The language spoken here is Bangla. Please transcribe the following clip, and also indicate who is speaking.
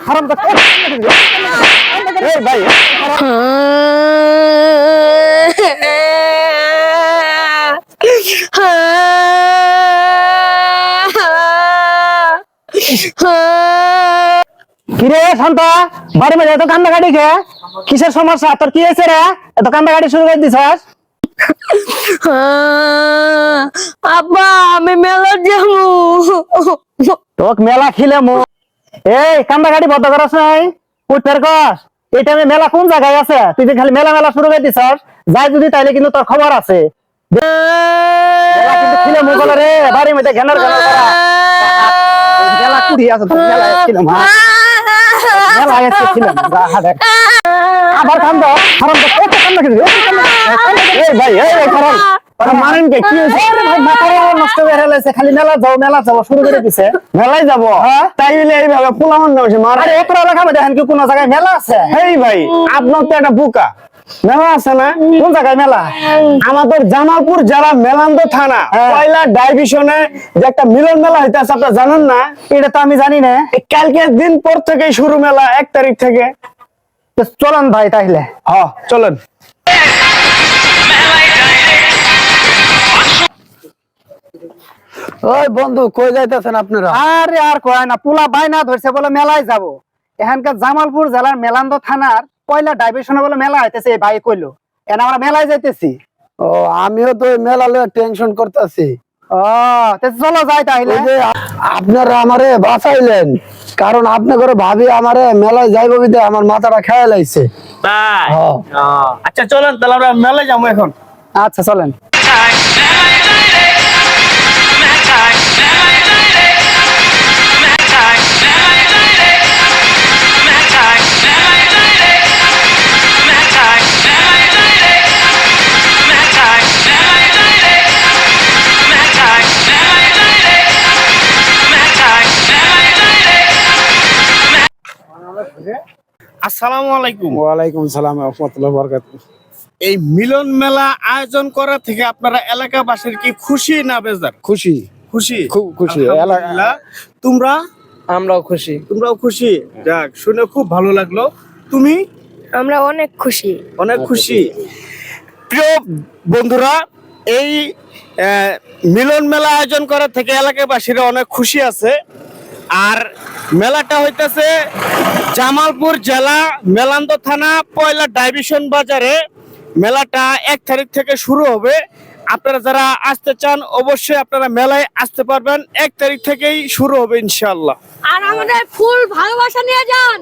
Speaker 1: হারামজাদা এই ভাই কিরে শান্ত বাড়ি মধ্যে এত কান্দাকাটি খে কিসের সমস্যা তোর কি হয়েছে রে এত কান্দাকাটি শুরু করে দিছস
Speaker 2: আব্বা আমি মেলা যাবো
Speaker 1: তোক মেলা খিলে মু এই কান্দাকাটি বন্ধ করছ নাই উঠ ফের কস এই টাইমে মেলা কোন জায়গায় আছে তুই যে খালি মেলা মেলা শুরু করে দিছস যাই যদি তাইলে কিন্তু তোর খবর আছে মেলা কিন্তু খিলে মু বলে রে বাড়ি মধ্যে ঘেনার ঘেনার করা মেলা কুড়ি আছে তো মেলা ছিলাম মেলা ছিলাম আবার কান্দ হারাম তো কত কান্দ কি এই ভাই এই খারাপ তোরা মারেন কে কি হইছে ভাই মাথায় নষ্ট হয়ে গেছে খালি মেলা যাও শুরু করে দিছে মেলাই যাব তাই বলে এইভাবে পোলামন না হইছে মার আরে এত এলাকা মধ্যে দেখেন কি কোন জায়গায় মেলা আছে এই ভাই আপনার তো একটা বুকা মেলা আছে না কোন জায়গায় মেলা আমাদের জামালপুর জেলা মেলান্দ থানা পয়লা ডাইভিশনে যে একটা মিলন মেলা হইতাছে আপনারা জানেন না এটা তো আমি জানি না কালকে দিন পর থেকে শুরু মেলা 1 তারিখ থেকে চলেন ভাই তাইলে হ্যাঁ চলেন
Speaker 3: ওই বন্ধু কই যাইতেছেন আপনারা?
Speaker 1: আরে আর কয় না পোলা বাইনা ধরছে বলে মেলায় যাব এখানকার জামালপুর জেলার মেলান্দ থানার পয়লা ডাইভিশনে বলে মেলা হইতেছে এই ভাই কইলো এনা আমরা মেলায় যাইতেছি
Speaker 3: ও আমিও তো মেলা লয়ে টেনশন করতেছি।
Speaker 1: ও তে চলো যাই তাইলে
Speaker 3: আপনারা আমারে বাঁচাইলেন কারণ আপনি করে ভাবি আমারে মেলায় যাইব বিদে আমার মাথাটা খেয়ে লাইছে।
Speaker 4: তাই
Speaker 3: হ্যাঁ।
Speaker 4: আচ্ছা চলেন তাহলে আমরা মেলায় যাবো এখন।
Speaker 1: আচ্ছা চলেন
Speaker 4: আসসালামু আলাইকুম।
Speaker 3: ওয়ালাইকুম সালাম ওয়া রাহমাতুল্লাহি ওয়া বারাকাতুহু।
Speaker 4: এই মিলন মেলা আয়োজন করা থেকে আপনারা এলাকাবাসীর কি খুশি না বেজার?
Speaker 3: খুশি,
Speaker 4: খুশি,
Speaker 3: খুব খুশি।
Speaker 4: আলহামদুলিল্লাহ।
Speaker 2: আমরাও খুশি।
Speaker 4: তোমরাও খুশি? যাক শুনে খুব ভালো লাগলো। তুমি?
Speaker 2: আমরা অনেক খুশি।
Speaker 4: অনেক খুশি। প্রিয় বন্ধুরা, এই মিলন মেলা আয়োজন করা থেকে এলাকাবাসীরা অনেক খুশি আছে। আর মেলাটা হইতেছে জামালপুর জেলা মেলান্দ থানা পয়লা ডাইভিশন বাজারে। মেলাটা 1 তারিখ থেকে শুরু হবে। আপনারা যারা আসতে চান অবশ্যই আপনারা মেলায় আসতে পারবেন। 1 তারিখ থেকেই শুরু হবে ইনশাআল্লাহ।
Speaker 2: আর আমাদের ফুল ভালোবাসা নিয়ে যান।